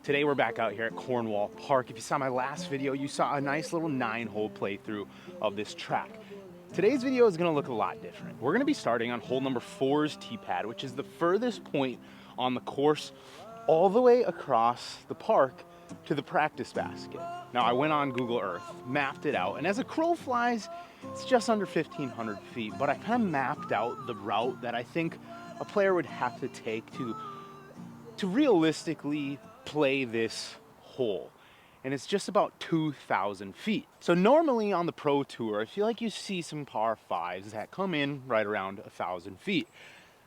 Today we're back out here at Cornwall Park. If you saw my last video, you saw a nice little 9-hole playthrough of this track. Today's video is gonna look a lot different. We're gonna be starting on hole number 4's tee pad, which is the furthest point on the course all the way across the park to the practice basket. Now I went on Google Earth, mapped it out, and as a crow flies, it's just under 1,500 feet, but I kind of mapped out the route that I think a player would have to take to realistically play this hole, and it's just about 2,000 feet. So normally on the pro tour, I feel like you see some par 5s that come in right around 1,000 feet.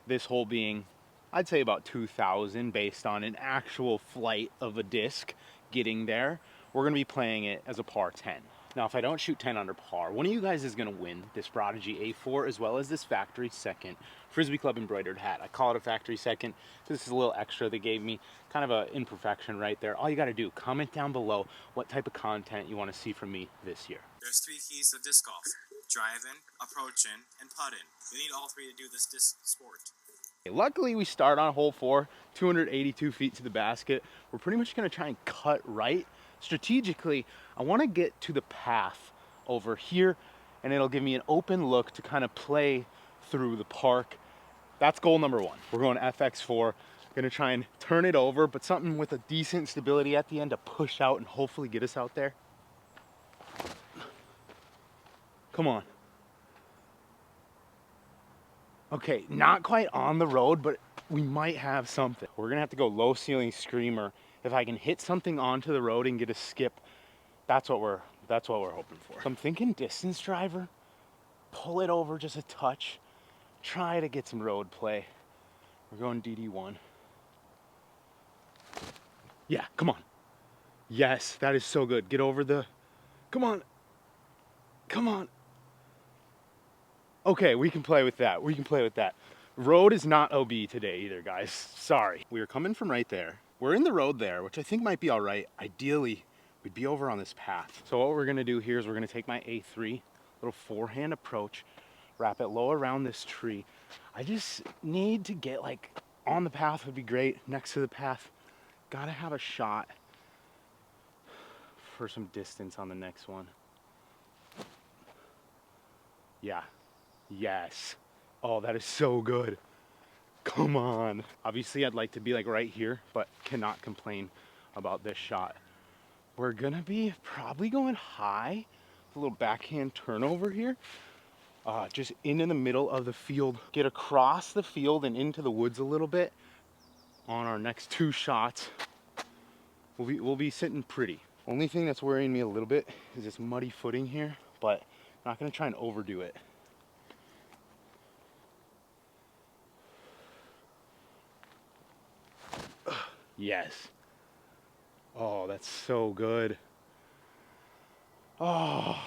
This hole being, I'd say, about 2,000 based on an actual flight of a disc getting there. We're gonna be playing it as a par 10. Now, if I don't shoot 10 under par, one of you guys is gonna win this Prodigy A4 as well as this factory second Frisbee Club embroidered hat. I call it a factory second. This is a little extra they gave me, kind of an imperfection right there. All you gotta do, comment down below what type of content you wanna see from me this year. There's 3 keys to disc golf: driving, approaching, and putting. You need all 3 to do this disc sport. Luckily, we start on hole 4, 282 feet to the basket. We're pretty much gonna try and cut right. Strategically, I wanna get to the path over here, and it'll give me an open look to kind of play through the park. That's goal number 1. We're going FX4. Gonna try and turn it over, but something with a decent stability at the end to push out and hopefully get us out there. Come on. Okay, not quite on the road, but we might have something. We're gonna have to go low ceiling screamer. If I can hit something onto the road and get a skip, that's what we're hoping for. So I'm thinking distance driver, pull it over just a touch, try to get some road play. We're going DD1. Yeah, come on. Yes, that is so good. Get over the, come on. Come on. Okay, we can play with that. We can play with that. Road is not OB today either, guys. Sorry. We were coming from right there. We're in the road there, which I think might be all right. Ideally, we'd be over on this path. So what we're gonna do here is we're gonna take my A3, little forehand approach, wrap it low around this tree. I just need to get like on the path would be great, next to the path. Gotta have a shot for some distance on the next one. Yeah. Yes. Oh, that is so good. Come on. Obviously, I'd like to be like right here, but cannot complain about this shot. We're gonna be probably going high, a little backhand turnover here, just into the middle of the field. Get across the field and into the woods a little bit on our next 2 shots. We'll be sitting pretty. Only thing that's worrying me a little bit is this muddy footing here, but I'm not gonna try and overdo it. Yes. Oh, that's so good. Oh,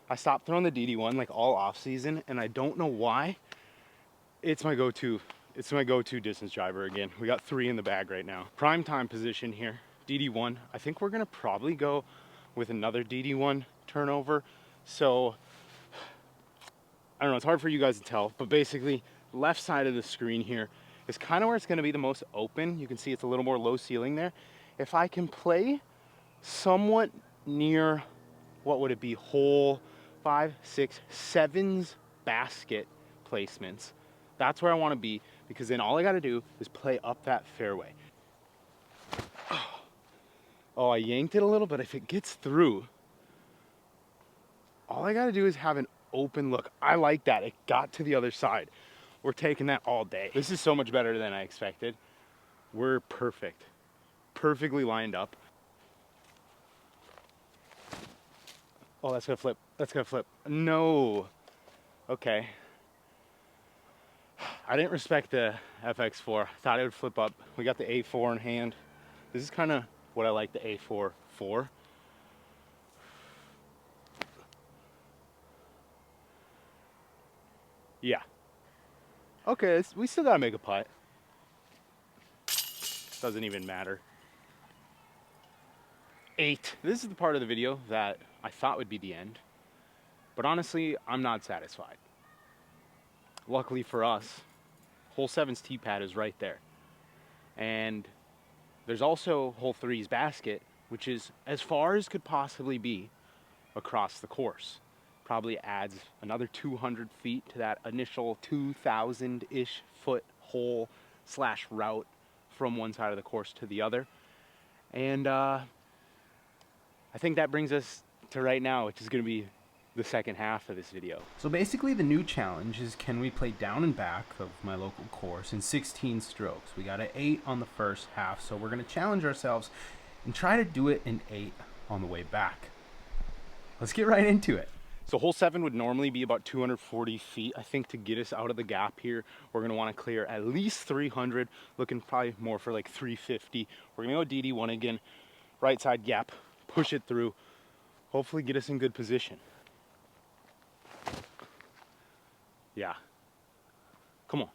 I stopped throwing the DD1 like all off season, and I don't know why. It's my go-to distance driver again. We got 3 in the bag right now. Prime time position here, DD1. I think we're gonna probably go with another DD1 turnover. So, I don't know, it's hard for you guys to tell, but basically, left side of the screen here is kind of where it's gonna be the most open. You can see it's a little more low ceiling there. If I can play somewhat near, what would it be, hole 5, 6, 7's basket placements, that's where I wanna be, because then all I gotta do is play up that fairway. Oh, I yanked it a little, but if it gets through, all I gotta do is have an open look. I like that, it got to the other side. We're taking that all day. This is so much better than I expected. We're perfect. Perfectly lined up. Oh, that's gonna flip. That's gonna flip. No. Okay. I didn't respect the FX4. Thought it would flip up. We got the A4 in hand. This is kind of what I like the A4 for. Yeah. Okay, we still gotta make a putt. Doesn't even matter. 8. This is the part of the video that I thought would be the end, but honestly, I'm not satisfied. Luckily for us, hole 7's tee pad is right there. And There's also hole 3's basket, which is as far as could possibly be across the course. Probably adds another 200 feet to that initial 2,000-ish foot hole slash route from one side of the course to the other. And I think that brings us to right now, which is going to be the second half of this video. So basically the new challenge is, can we play down and back of my local course in 16 strokes? We got an 8 on the first half, so we're going to challenge ourselves and try to do it in 8 on the way back. Let's get right into it. So hole 7 would normally be about 240 feet. I think to get us out of the gap here, we're going to want to clear at least 300, looking probably more for like 350. We're going to go DD1 again, right side gap, push it through, hopefully get us in good position. Yeah. Come on.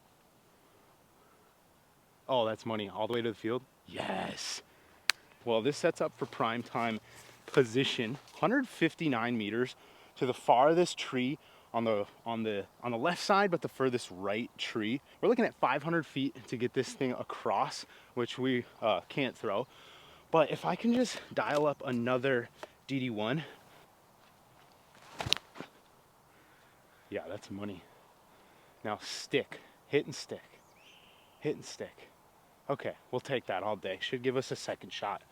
Oh, that's money. All the way to the field? Yes. Well, this sets up for prime time position. 159 meters to the farthest tree on the left side, but the furthest right tree. We're looking at 500 feet to get this thing across, which we can't throw. But if I can just dial up another DD1. Yeah, that's money. Now stick, hit and stick, hit and stick. Okay, we'll take that all day. Should give us a second shot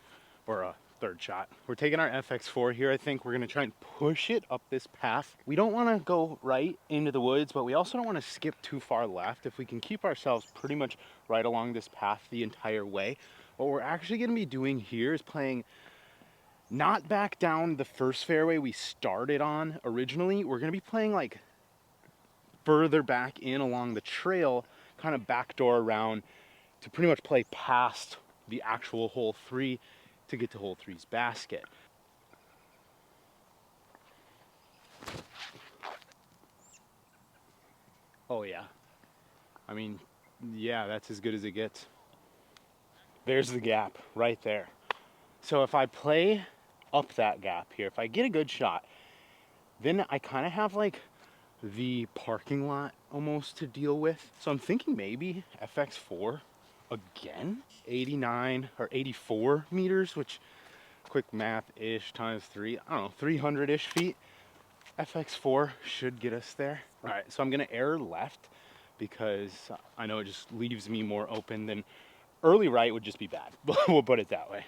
or a third shot. We're taking our FX4 here. I think we're gonna try and push it up this path. We don't wanna go right into the woods, but we also don't wanna skip too far left. If we can keep ourselves pretty much right along this path the entire way, what we're actually gonna be doing here is playing not back down the first fairway we started on originally. We're gonna be playing like further back in along the trail, kind of backdoor around to pretty much play past the actual hole 3 to get to hole 3's basket. Oh yeah. I mean, yeah, that's as good as it gets. There's the gap right there. So if I play up that gap here, if I get a good shot, then I kind of have like the parking lot almost to deal with. So I'm thinking maybe FX4 again, 89 or 84 meters, which quick math-ish times 3, I don't know, 300-ish feet. FX4 should get us there. All right, so I'm gonna err left because I know it just leaves me more open than early right would just be bad. We'll put it that way.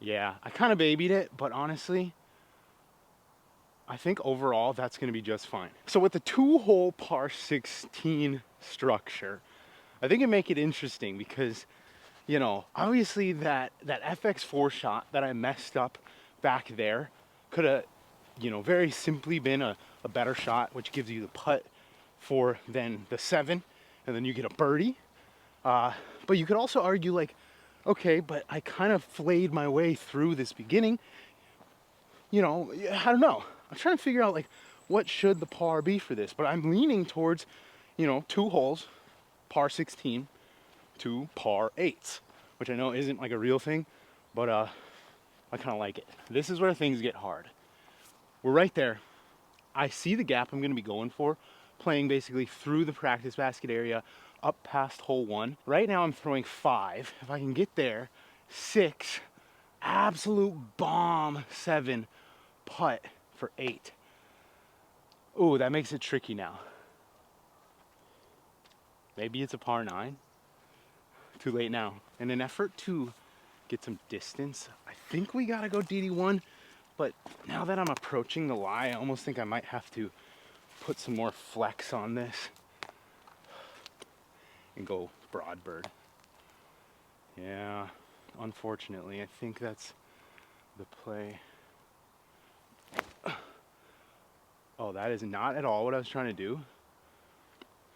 Yeah, I kind of babied it, but honestly, I think overall that's going to be just fine. So with the 2-hole par 16 structure, I think it make it interesting because, you know, obviously that FX4 shot that I messed up back there could have, you know, very simply been a better shot, which gives you the putt for then the 7, and then you get a birdie. But you could also argue like, okay, but I kind of flayed my way through this beginning. You know, I don't know. I'm trying to figure out like what should the par be for this, but I'm leaning towards, you know, 2 holes, par 16, 2 par 8s, which I know isn't like a real thing, but I kind of like it. This is where things get hard. We're right there. I see the gap I'm going to be going for, playing basically through the practice basket area, up past hole 1. Right now I'm throwing 5. If I can get there, 6, absolute bomb 7, putt for 8. Ooh, that makes it tricky now. Maybe it's a par 9. Too late now. In an effort to get some distance, I think we gotta go DD1, but now that I'm approaching the lie, I almost think I might have to put some more flex on this and go broadbird. Yeah, unfortunately, I think that's the play. Oh, that is not at all what I was trying to do.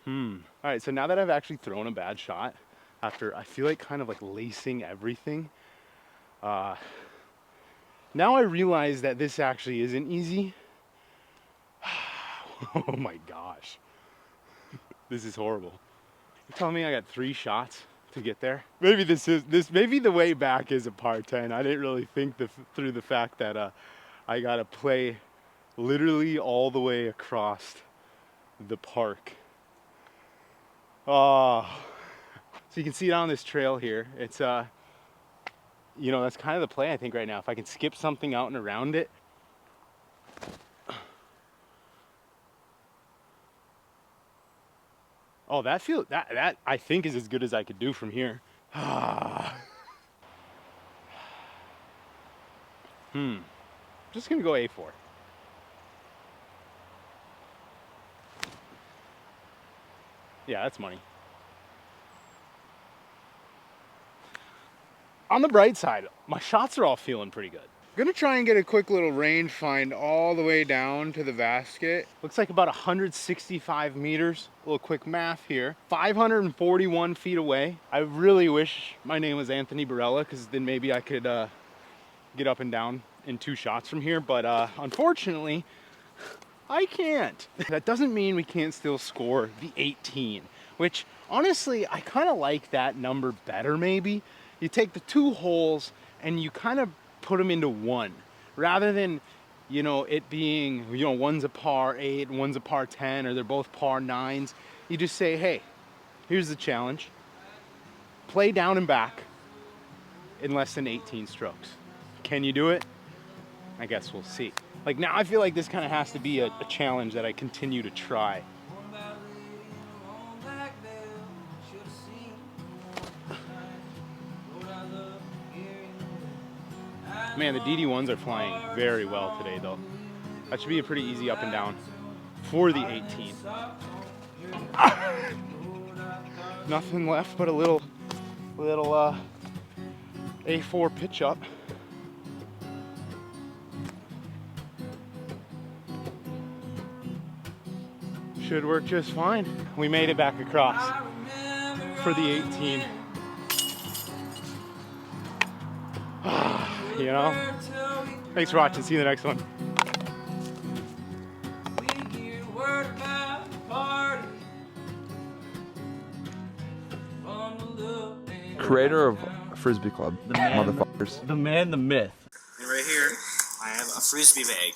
All right, so now that I've actually thrown a bad shot, after I feel like kind of like lacing everything, now I realize that this actually isn't easy. Oh my gosh. This is horrible. You're telling me I got 3 shots to get there? Maybe maybe the way back is a par 10. I didn't really think through the fact that I gotta play literally all the way across the park. Oh, so you can see down this trail here. It's you know, that's kind of the play I think right now. If I can skip something out and around it. Oh, that I think is as good as I could do from here. Just gonna go A4. Yeah, that's money. On the bright side, my shots are all feeling pretty good. I'm gonna try and get a quick little range find all the way down to the basket. Looks like about 165 meters. A little quick math here. 541 feet away. I really wish my name was Anthony Barella, because then maybe I could get up and down in 2 shots from here, but unfortunately, I can't. That doesn't mean we can't still score the 18, which honestly, I kind of like that number better maybe. You take the 2 holes and you kind of put them into one, rather than, you know, it being, you know, one's a par 8 and one's a par 10, or they're both par 9s. You just say, hey, here's the challenge. Play down and back in less than 18 strokes. Can you do it? I guess we'll see. Like now I feel like this kind of has to be a challenge that I continue to try. Man, the DD1s are flying very well today though. That should be a pretty easy up and down for the 18. Nothing left but a little A4 pitch up. Should work just fine. We made it back across for the 18. You know? Thanks for watching. See you in the next one. Creator of Frisbee Club, motherfuckers. The man, the myth. And right here, I have a frisbee bag.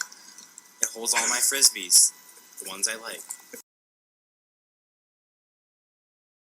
It holds all my frisbees, the ones I like.